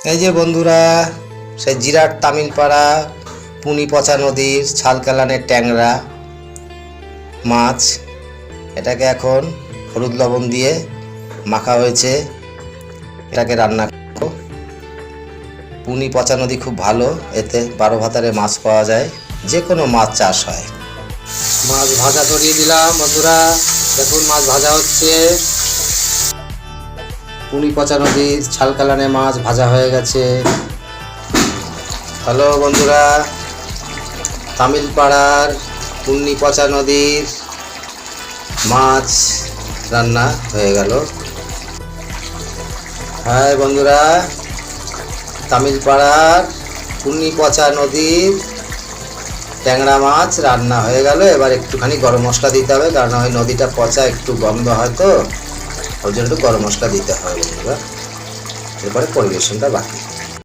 এই যে বন্ধুরা, সেই জিরাট তামিলপাড়া পুনিপচা নদীর ছালকালানের ট্যাংরা মাছ, এটাকে এখন হলুদ লবণ দিয়ে মাখা হয়েছে। এটাকে রান্না করব। পুনিপচা নদী খুব ভালো, এতে 12 ভাতারে মাছ পাওয়া যায়, যে কোনো মাছ চাষ হয়। মাছ ভাজা ধরিয়ে দিলাম বন্ধুরা, দেখুন মাছ ভাজা হচ্ছে। পুনিপচা নদীর ছালকালানে মাছ ভাজা হয়ে গেছে। হ্যালো বন্ধুরা, তামিলপাড়ার পুনিপচা নদীর মাছ রান্না হয়ে গেল। হ্যাঁ বন্ধুরা, তামিলপাড়ার পুনিপচা নদীর ট্যাংরা মাছ রান্না হয়ে গেল। এবার একটুখানি গরম মশলা দিতে হবে, কারণ ওই নদীটা পচা, একটু গন্ধ হয় তো, ওই জন্য একটু গরম মশলা দিতে হবে বন্ধুরা। এরপরে পরিবেশনটা বাকি।